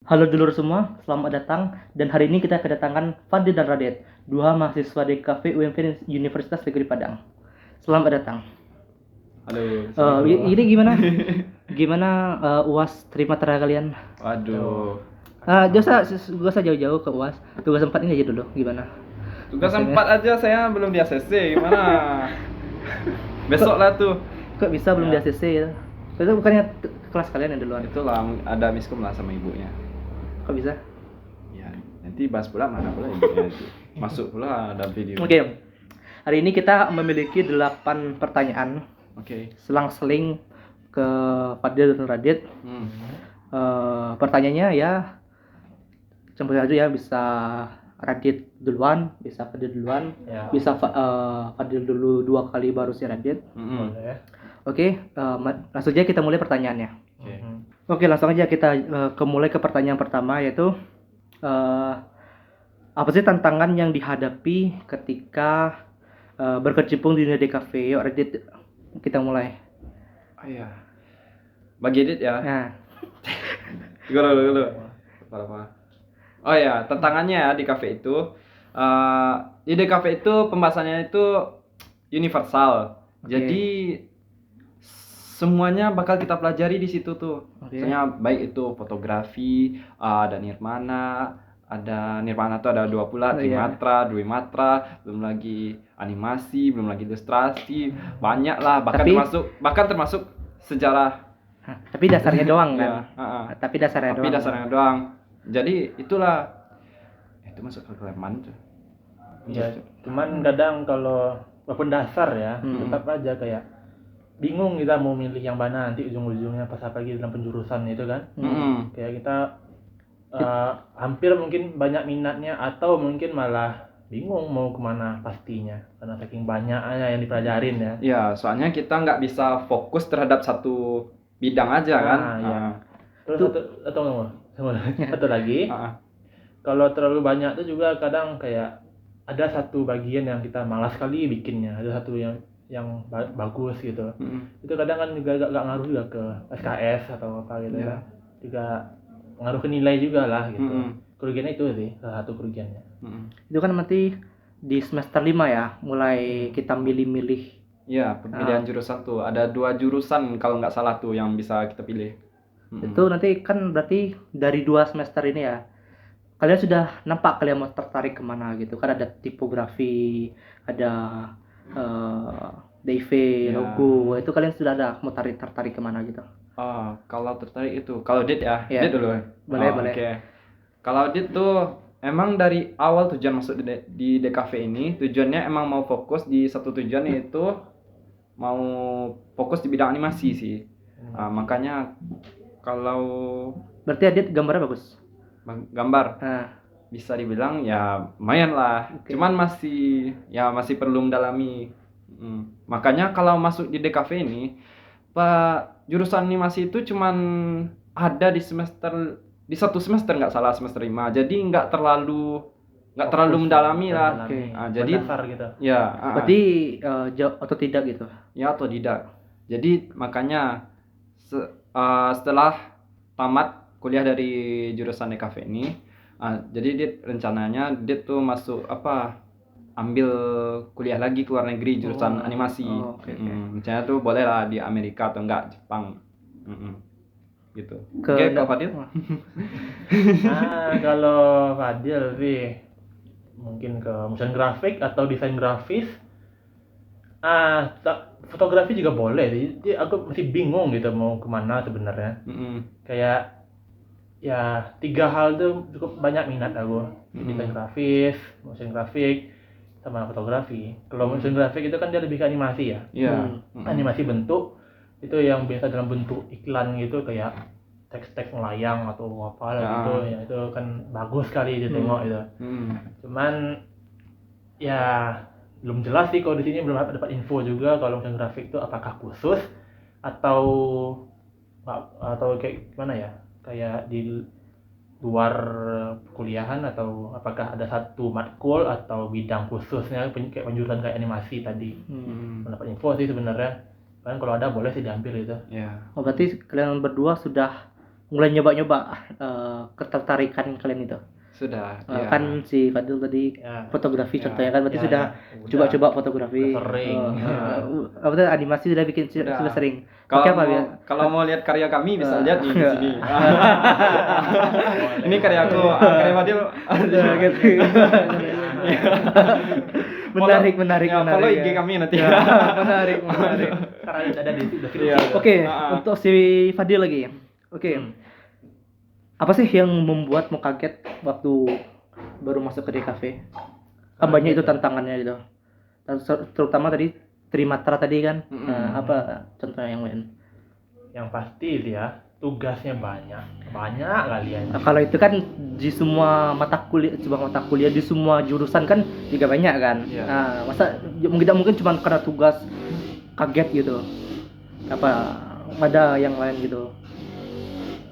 Halo dulur semua, selamat datang. Dan hari ini kita kedatangan Fadil dan Radet, dua mahasiswa DKV UMV Universitas Negeri Padang. Selamat datang. Halo. Ini gimana? Gimana UAS terima tenaga kalian? Waduh. Gak usah jauh-jauh ke UAS. Tugas 4 ini aja dulu, gimana? Tugas Maksudnya? 4 aja saya belum di ACC, gimana? Besok lah tuh. Kok bisa belum di Ya. ACC ya? Itu bukannya kelas kalian yang duluan? Itulah ada miskom lah sama ibunya. Kok bisa? Ya, nanti bahas pula mana pula ibunya nanti. Masuk pula ada video. Oke. Hari ini kita memiliki 8 pertanyaan. Oke. Selang-seling ke Fadil dan Radit. Pertanyaannya ya campur aja ya, bisa Radit duluan, bisa Fadil duluan, Ya. bisa Fadil dulu 2 kali baru si Radit. Boleh. Oke, langsung aja kita mulai pertanyaannya. Oke. Oke, langsung aja kita mulai ke pertanyaan pertama, yaitu apa sih tantangan yang dihadapi ketika berkecimpung di dunia DKV? Yuk Radit, kita mulai. Oh iya. Bagi edit ya. Nah, Dulu. Apa? Oh ya, tantangannya ya di kafe itu. Di DKV itu pembahasannya itu universal. Oke. Jadi semuanya bakal kita pelajari di situ tuh. Oke. Misalnya baik itu fotografi, ada nirmana tuh ada 2 pula, Oh, iya. trimatra, dwimatra, belum lagi animasi, belum lagi ilustrasi, banyak lah. Bahkan termasuk sejarah. tapi dasarnya doang kan? Ya, Tapi dasarnya tapi doang. dasarnya doang. Jadi itulah itu masuk ke keleman tuh. Ya, cuman kadang kalau walaupun dasar ya, tetap aja kayak bingung kita mau milih yang mana nanti ujung-ujungnya pas apalagi dalam penjurusan itu kan. Kayak kita hampir mungkin banyak minatnya atau mungkin malah bingung mau kemana pastinya karena saking banyaknya yang dipelajarin ya. Ya, soalnya kita nggak bisa fokus terhadap satu bidang aja kan. Iya. Terus satu lagi, kalau terlalu banyak tuh juga kadang kayak ada satu bagian yang kita malas sekali bikinnya, ada satu yang bagus gitu. Itu kadang kan juga gak ngaruh juga ke SKS atau apa gitu ya. Juga ngaruh ke nilai juga lah gitu. Kerugiannya itu sih, salah satu kerugiannya. Itu kan nanti di semester 5 ya, mulai kita milih-milih. Iya, pemilihan jurusan tuh ada 2 jurusan kalau nggak salah tuh yang bisa kita pilih. Itu nanti kan berarti dari 2 semester ini ya, kalian sudah nampak kalian mau tertarik kemana gitu kan? Ada tipografi, ada DIV, logo, itu kalian sudah ada mau tertarik kemana gitu? Kalau tertarik itu, kalau Dit ya, Iya. Dit dulu. Boleh. Oke. Kalau Dit tuh emang dari awal tujuan masuk di DKV ini tujuannya emang mau fokus di satu tujuan, yaitu mau fokus di bidang animasi sih. Makanya kalau Berarti Adit gambarnya bagus. gambar Nah, bisa dibilang ya lumayan lah. Oke. Cuman masih perlu mendalami. Makanya kalau masuk di DKV ini, jurusan animasi itu cuman ada di satu semester nggak salah, semester 5. Jadi nggak terlalu mendalami lah. Oke. Jadi dasar gitu. ya, berarti jauh atau tidak gitu? ya atau tidak. Jadi makanya setelah tamat kuliah dari jurusan DKV ini, jadi rencananya dia tuh masuk ambil kuliah lagi ke luar negeri jurusan animasi. Oke. Misalnya tuh boleh lah di Amerika atau enggak Jepang. Gitu. Ke Oke, Kak Fadil? Kalau Fadil sih mungkin ke motion grafik atau desain grafis. Fotografi juga boleh sih. Jadi aku masih bingung gitu mau kemana sebenarnya. Kayak ya 3 hal tuh cukup banyak minat aku. Desain grafis, motion grafik, sama fotografi. Kalau motion grafik itu kan dia lebih ke animasi ya. Iya. Animasi bentuk itu yang biasa dalam bentuk iklan gitu, kayak teks-teks melayang atau apa gitu ya, itu kan bagus sekali ditengok itu. Cuman ya belum jelas sih, kalau di sini belum dapat info juga kalau motion grafik itu apakah khusus atau kayak gimana ya, kayak di luar kuliahan, atau apakah ada satu matkul atau bidang khususnya kayak penjurusan kayak animasi tadi. Mendapat info sih sebenarnya, kan kalau ada boleh sih diambil itu. Ya. Berarti kalian berdua sudah mulai nyoba-nyoba ketertarikan kalian itu? Sudah. Ya. Kan si Fadil tadi Ya. fotografi Ya. contohnya kan berarti Ya, sudah udah. coba-coba fotografi. Udah sering. Apa tuh animasi sudah bikin Sudah. sudah sering. Kalau Pakai apa mau, ya? kalau mau lihat karya kami bisa lihat nih di enggak. sini. Ini karya aku, karya Fadil. Gitu. menarik. Ya, follow IG kami nanti. Ya, menarik. Karena ada di deskripsi. Iya. Oke, Ah. untuk si Fadil lagi. Oke. Apa sih yang membuatmu kaget waktu baru masuk ke DKV? Kan banyak itu tantangannya gitu. Terutama tadi Trimatra tadi kan. Nah, apa contohnya yang lain? Yang pasti itu ya, tugasnya banyak kalian. Nah, kalau itu kan di semua mata kuliah di semua jurusan kan juga banyak kan. Iya. Nah, masa tidak mungkin cuma karena tugas kaget gitu. Apa ada yang lain gitu.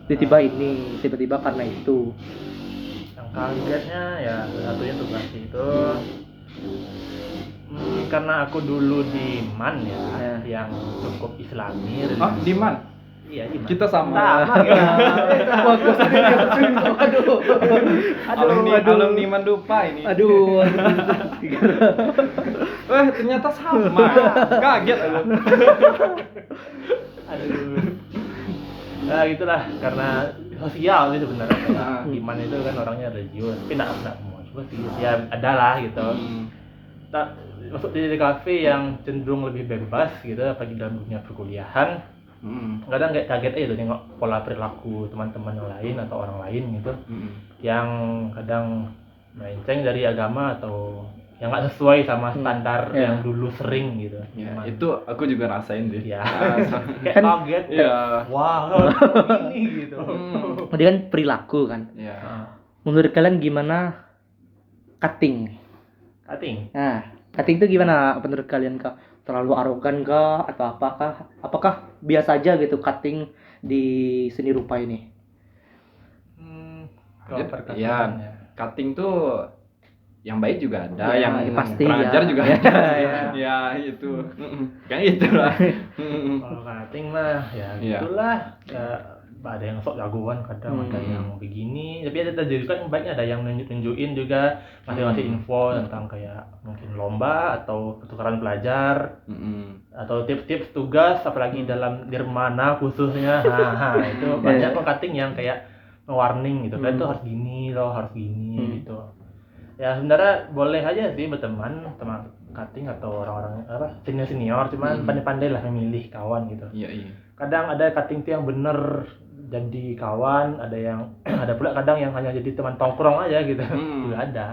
Tiba-tiba karena itu. Yang kagetnya ya satunya tugas itu karena aku dulu di MAN ya, yang cukup Islami. Oh, di mana? Iya, di MAN. Kita sama. Wah, gua aduh. Alumni Mandupa ini. Aduh. Ternyata sama. Kaget aku. Aduh. Nah, gitulah karena sosial sih sebenarnya. Ah. Iman itu kan orangnya religius, tapi enggak semua juga sih. Ya ada lah gitu. Masuk di kafe yang cenderung lebih bebas gitu, apalagi dalam dunia perkuliahan. Kadang kayak kaget aja tuh nengok pola perilaku teman-teman yang lain atau orang lain gitu, yang kadang melenceng dari agama atau yang nggak sesuai sama standar yang dulu sering gitu. Ya, itu aku juga rasain sih. Ya, kayak Kan- kaget. Iya. Wah, ini gitu. Dia kan perilaku kan. Iya. Menurut kalian gimana cutting? Cutting. Nah, cutting itu gimana menurut kalian, Kak? Terlalu arogan kah atau apakah? Apakah biasa aja gitu cutting di seni rupa ini? Kalau Iya, perkataannya. cutting tuh yang baik juga ada, Ya, yang pasti kurang ya. ajar juga Ya, ada. ya. Ya, itu. Kayak itulah. Kalau cutting mah ya Iya. gitulah. Ya, ada yang sok jagoan kadang, ada yang begini. Tapi ada juga yang baiknya, ada yang nunjukin juga, ngasih info tentang kayak mungkin lomba atau pertukaran pelajar atau tips-tips tugas, apalagi dalam Nirmana khususnya. Nah, itu banyak kok cutting yang kayak warning gitu. Kalian tuh harus gini loh, harus gini gitu. Ya sebenarnya boleh aja sih berteman sama cutting atau orang-orang senior, cuman pandai-pandai lah memilih kawan gitu. Iya. Kadang ada cutting tuh yang bener jadi kawan, ada yang ada pula kadang yang hanya jadi teman tongkrong aja gitu. Juga ada.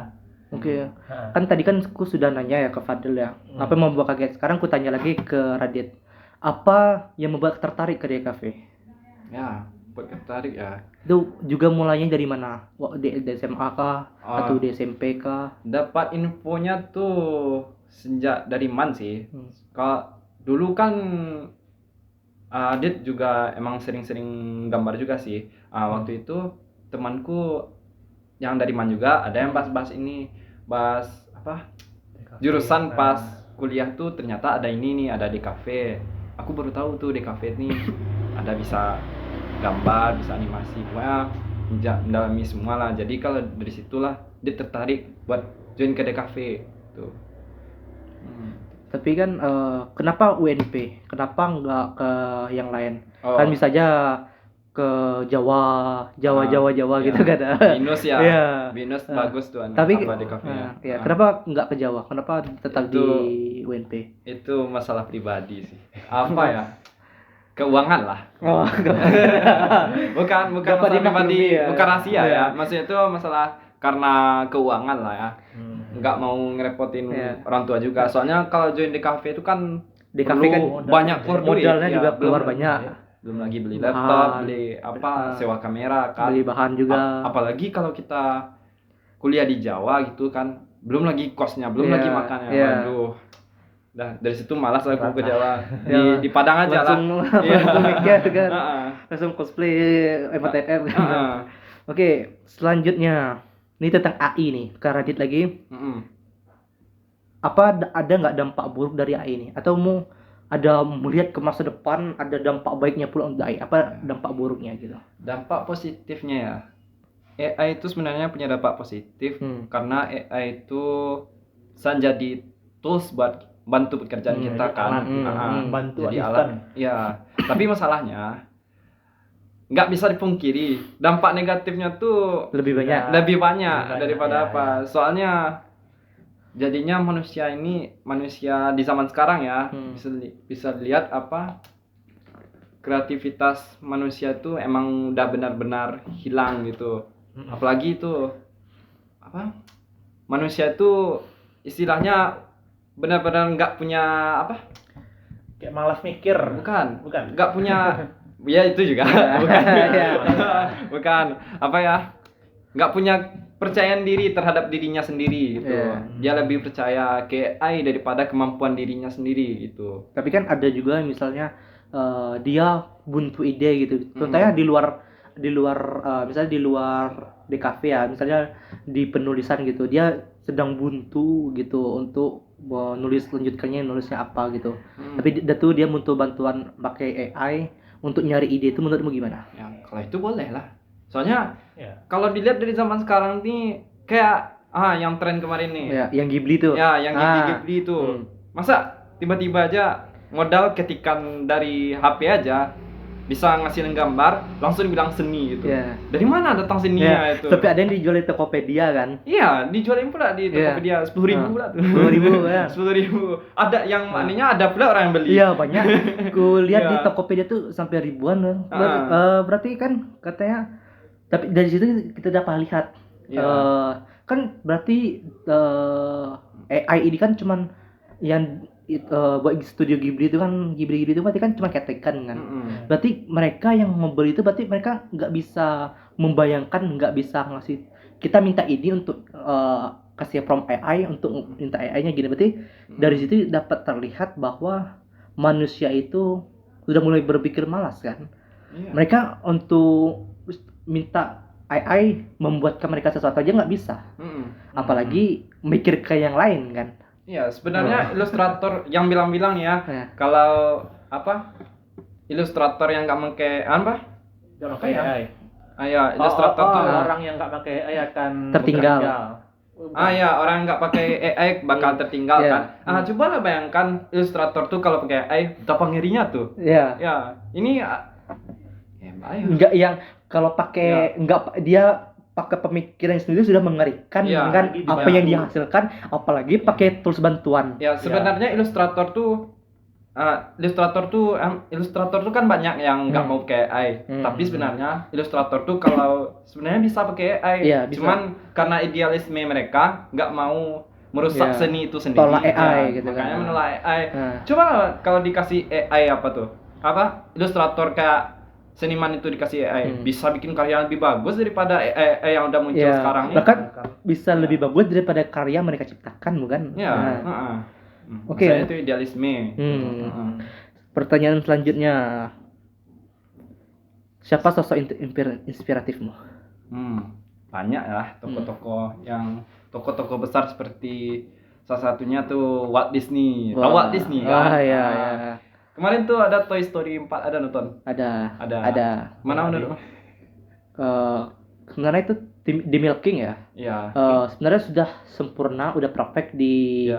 Oke. Kan tadi kan aku sudah nanya ya ke Fadil ya. Apa yang membuat kaget? Sekarang aku tanya lagi ke Radit. Apa yang membuat tertarik ke DKV? Ya, buat tertarik ya. Itu juga mulainya dari mana? Di SMA kah? Atau di SMP kah? Dapat infonya tuh sejak dari MAN sih. Kalau dulu kan Adit juga emang sering-sering gambar juga sih. Waktu itu temanku yang dari MAN juga ada yang bahas ini, bahas apa? Jurusan pas kuliah tuh ternyata ada ini nih, ada DKV. Aku baru tahu tuh DKV nih ada bisa gambar, bisa animasi, pokoknya mendalami semua lah. Jadi kalau dari situlah dia tertarik buat join ke DKV tuh. Tapi kan kenapa UNP? Kenapa nggak ke yang lain? Oh. Kan bisa aja ke Jawa gitu kan. Binus ya. Iya. Binus bagus tuh Tapi apa DKV ya. ya, kenapa nggak ke Jawa? Kenapa tetap di UNP? Itu masalah pribadi sih. Apa ya? Keuangan lah. Oh, bukan masalah pribadi, dimaklumi ya. bukan rahasia ya. Iya. Maksudnya itu masalah karena keuangan lah ya. Nggak mau ngerepotin orang tua juga. Soalnya kalau join di kafe itu kan DKV kan banyak keluar duit. modalnya Ya, juga keluar belum- banyak. Belum lagi beli laptop, beli sewa kamera kan. Beli bahan juga. Apalagi kalau kita kuliah di Jawa gitu kan, belum lagi kosnya, belum lagi makannya. Waduh. Dah dari situ malas aku ke Jawa. Di Padang aja langsung lah. langsung mikir kan. Langsung cosplay MTF. Oke, selanjutnya ini tentang AI nih, ke Radit lagi. Apa ada nggak dampak buruk dari AI ini? Atau ada melihat ke masa depan, ada dampak baiknya pula untuk AI, apa dampak buruknya gitu. Dampak positifnya ya, AI itu sebenarnya punya dampak positif karena AI itu bisa jadi tools buat bantu pekerjaan kita kan. Bantu jadi asisten. alat. Ya, tapi masalahnya nggak bisa dipungkiri dampak negatifnya tuh Lebih banyak. lebih banyak daripada ya, apa. Soalnya jadinya manusia di zaman sekarang ya bisa dilihat apa kreativitas manusia tuh emang udah benar-benar hilang gitu. Apalagi itu apa manusia itu istilahnya benar-benar nggak punya apa Kayak malas mikir. bukan Bukan. nggak punya ya itu juga bukan bukan apa ya nggak punya percayaan diri terhadap dirinya sendiri gitu. Dia lebih percaya ke AI daripada kemampuan dirinya sendiri gitu. Tapi kan ada juga misalnya dia buntu ide gitu. Contohnya di luar misalnya di luar DKV ya, misalnya di penulisan gitu, dia sedang buntu gitu untuk menulis lanjutkannya nulisnya apa gitu. Tapi dia butuh bantuan pakai AI untuk nyari ide, itu menurutmu gimana? Ya kalau itu boleh lah. Soalnya kalau dilihat dari zaman sekarang nih kayak yang tren kemarin nih. Ya, yang Ghibli tuh. Ya, yang Ghibli itu. Masa tiba-tiba aja modal ketikan dari HP aja bisa ngasilin gambar langsung dibilang seni gitu. Dari mana datang seninya itu? Tapi ada yang dijual di Tokopedia kan? Iya, dijualin pula di Tokopedia 10.000 pula tuh. 10.000 ya. 10.000. Ada yang anehnya ada pula orang yang beli. Iya, banyak. Ku lihat di Tokopedia tuh sampai ribuan. Berarti kan katanya, tapi dari situ kita dapat lihat kan berarti AI ini kan cuman yang buat studio Ghibli itu kan Ghibli itu berarti kan cuma ketekan kan. Berarti mereka yang membeli itu berarti mereka nggak bisa membayangkan, nggak bisa ngasih kita minta ini untuk kasih prompt AI untuk minta AI-nya gini. Berarti dari situ dapat terlihat bahwa manusia itu sudah mulai berpikir malas kan. Mereka untuk minta AI membuatkan mereka sesuatu aja nggak bisa. Apalagi mikir ke yang lain kan. Iya, sebenarnya ilustrator yang bilang-bilang ya, kalau apa ilustrator yang nggak pakai apa? Nggak pakai AI. Ya, ilustrator tuh orang yang nggak pakai AI akan tertinggal. Ya, orang nggak pakai AI bakal tertinggal kan. Coba lah bayangkan ilustrator tuh kalau pakai AI, betapa ngerinya tuh. Ya, ini enggak yang kalau pakai enggak dia pakai pemikiran sendiri sudah mengerikan kan apa yang dihasilkan, apalagi pakai tools bantuan. Ya, sebenarnya ilustrator tuh kan banyak yang nggak mau pakai AI. Tapi sebenarnya ilustrator tuh kalau sebenarnya bisa pakai AI. Cuman karena idealisme mereka nggak mau merusak seni itu sendiri. Tolak AI gitu makanya kan. menolak AI. Coba kalau dikasih AI apa tuh? Ilustrator kayak seniman itu dikasih AI bisa bikin karya lebih bagus daripada AI yang udah muncul sekarang nih. Bahkan bisa lebih bagus daripada karya mereka ciptakan, bukan? Oke. Itu idealisme. Pertanyaan selanjutnya, siapa sosok inspiratifmu? Banyak ya tokoh-tokoh besar seperti salah satunya tuh Walt Disney. Tahu Walt Disney kan? Iya. Kemarin tuh ada Toy Story 4 ada nonton? Ada. Mana menurutmu? Sebenarnya itu The Milking ya. Iya. Sebenarnya sudah sempurna, udah perfect di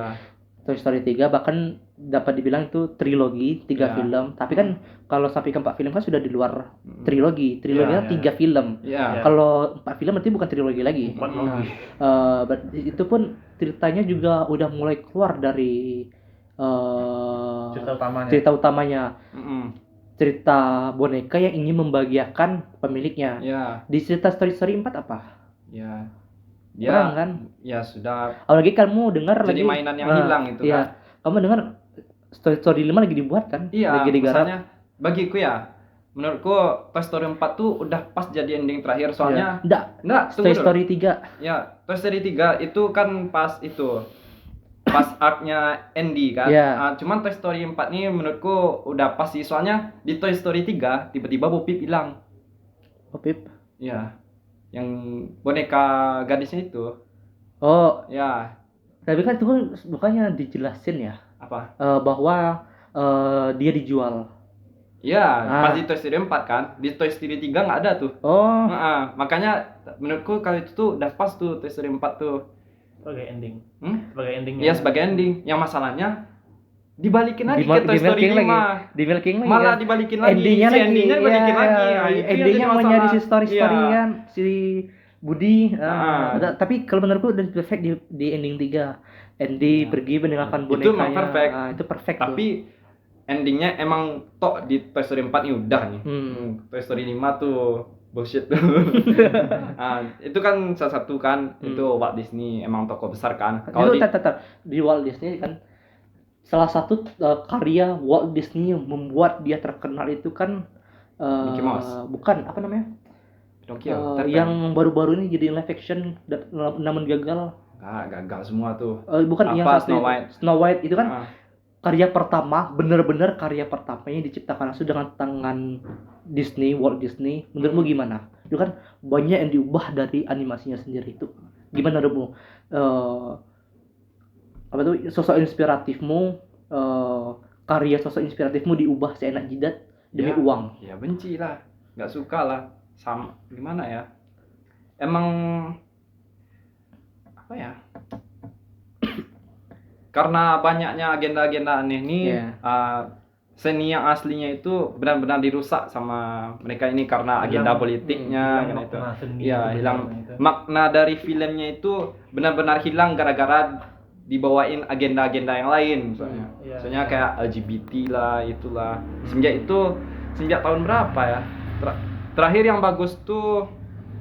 Toy Story 3, bahkan dapat dibilang itu trilogi 3 film. Tapi kan kalau sampai ke 4 film kan sudah di luar trilogi. Triloginya 3 film. Kalau 4 film berarti bukan trilogi lagi. Itu pun ceritanya juga udah mulai keluar dari cerita utamanya. Cerita boneka yang ingin membahagiakan pemiliknya. Di cerita Toy Story 4 apa? Perang kan? Ya sudah. Apalagi kamu dengar jadi lagi mainan yang hilang itu kan. Kamu dengar Toy Story 5 lagi dibuat kan? Iya, lagi digarap. misalnya bagiku ya, menurutku Toy Story 4 tuh udah pas jadi ending terakhir soalnya. Enggak, Toy Story 3. Ya, Toy Story 3 itu kan pas arc-nya Andy kan. Cuman Toy Story 4 nih menurutku udah pas sih, soalnya di Toy Story 3 tiba-tiba Bo Peep hilang. Bo Peep? Iya. Yang boneka gadisnya itu. Oh, ya. Tapi kan itu kan bukannya dijelasin ya? Apa? Bahwa dia dijual. Ya, Ah. pas di Toy Story 4 kan, di Toy Story 3 nggak ada tuh. Oh, Makanya menurutku kalau itu tuh udah pas tuh Toy Story 4 tuh. Sebagai ending. Hmm? Sebagai endingnya. Iya sebagai ending. Yang masalahnya dibalikin lagi ke Toy Story di-milking 5. lagi. Di-milking lagi. Malah kan? dibalikin lagi. Endingnya Si lagi. endingnya dibalikin lagi. Nah, itu yang endingnya jadi mau masalah. nyari si story-story Iya. kan si Budi. Ah. Tapi kalau menurutku udah perfect di ending 3. Andy Iya. pergi meninggalkan Itu bonekanya. emang perfect. Itu perfect tuh. Tapi endingnya emang tok di Toy Story 4 nih udah nih. Toy Story 5 tuh bullshit tuh. Itu kan salah satu kan itu Walt Disney emang tokoh besar kan. Kalau Itu di di Walt Disney kan salah satu karya Walt Disney yang membuat dia terkenal itu kan Mickey Mouse. bukan apa namanya? Pinocchio, Yang baru-baru ini jadi live action namun gagal. gagal semua tuh. Bukan yang Apa, satu Snow White? Snow White itu kan Ah. karya pertama, bener-bener karya pertamanya diciptakan langsung dengan tangan Disney, Walt Disney. Menurutmu gimana? Itu kan banyak yang diubah dari animasinya sendiri itu. Gimana menurutmu? Apa tuh sosok inspiratifmu, karya sosok inspiratifmu diubah seenak jidat demi Ya, uang. Ya benci lah, nggak suka lah. Sama gimana ya? Emang apa ya? Karena banyaknya agenda-agenda aneh nih, Iya. seni yang aslinya itu benar-benar dirusak sama mereka ini karena agenda politiknya, hilang karena itu. makna seni Iya, itu hilang benar-benar itu. makna dari filmnya itu benar-benar hilang gara-gara dibawain agenda-agenda yang lain soalnya. Iya. Soalnya kayak LGBT lah, itulah. Sejak tahun berapa ya? Terakhir yang bagus tuh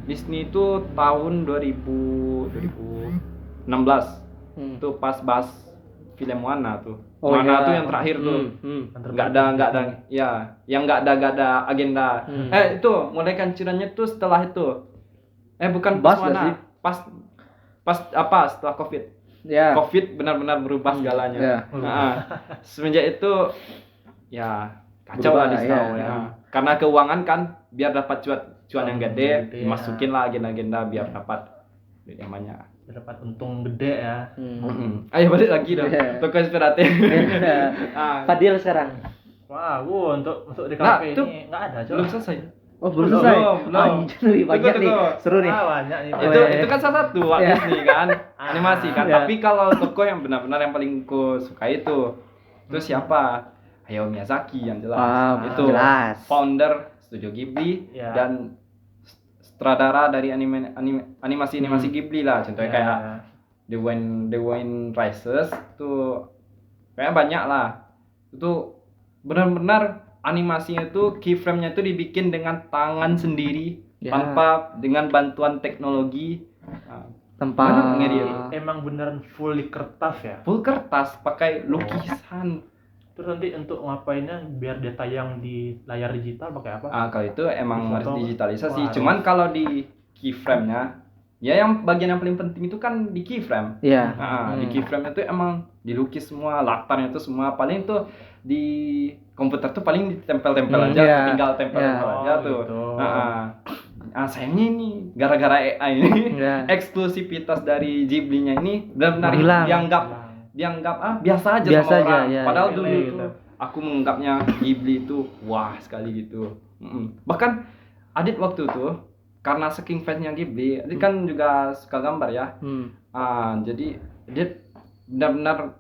Disney itu tahun 2016. Itu pas bahas film Moana tuh. Moana iya. tuh yang terakhir tuh. Nggak ada ya, yang nggak ada agenda. Itu mulai kancurannya tuh setelah itu. Bukan pas Bas nggak Moana, sih? pas apa setelah Covid. Ya. Covid benar-benar berubah segalanya. Ya. Semenjak itu ya kacau Berubah, lah Disney ya, ya. ya. Karena keuangan kan biar dapat cuan yang gede, Gede, dimasukin lah agenda-agenda biar dapat duit yang banyak. Dapat untung gede ya. Ayo balik lagi dong. Iya. Toko inspiratif. Fadil sekarang. Wah, untuk masuk di Nah, kafe itu ini nggak ada, Cok. Belum selesai. Oh, belum selesai. Belum. Anjir, lebih banyak nih. Tunggu. Seru nih. Banyak nih. Itu kan salah satu Walt Iya. Disney kan, animasi kan. Iya. Tapi kalau tokoh yang benar-benar yang paling ku suka itu siapa? Hayao Miyazaki yang jelas. Itu jelas. founder Studio Ghibli Iya. dan sutradara dari animasi Ghibli lah. Contohnya kayak The Wind Rises tuh kayak banyak lah. Itu benar-benar animasinya itu keyframe-nya itu dibikin dengan tangan sendiri Ya. tanpa dengan bantuan teknologi. Tanpa Emang beneran full di kertas ya. Full kertas pakai lukisan. Terus nanti untuk ngapainnya biar dia tayang di layar digital pakai apa? Kalau itu emang harus Atau- digitalisasi. Wah, Cuman kalau di keyframe-nya ya yang bagian yang paling penting itu kan di keyframe. Iya. Di keyframe itu emang dilukis semua, latarnya itu semua paling tuh di komputer tuh paling ditempel-tempel aja, iya. tinggal tempel aja tuh. Gitu. Sayangnya ini gara-gara AI ini Iya. eksklusivitas dari Ghibli-nya ini benar-benar Hilang. dianggap biasa aja Biasa sama aja, orang. ya, Padahal ya, dulu gitu. itu aku menganggapnya Ghibli itu wah sekali gitu. Bahkan Adit waktu itu karena saking fansnya Ghibli, Adit kan juga suka gambar ya. Jadi Adit benar-benar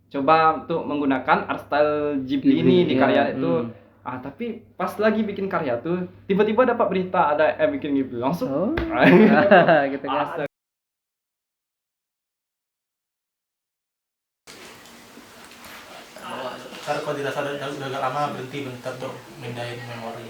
coba untuk menggunakan art style Ghibli ini di karya itu. Tapi pas lagi bikin karya tuh tiba-tiba dapat berita ada bikin Ghibli langsung. Gitu kan. Astaga. Karena kalau tidak sadar udah agak lama berhenti bentar untuk mindahin memori.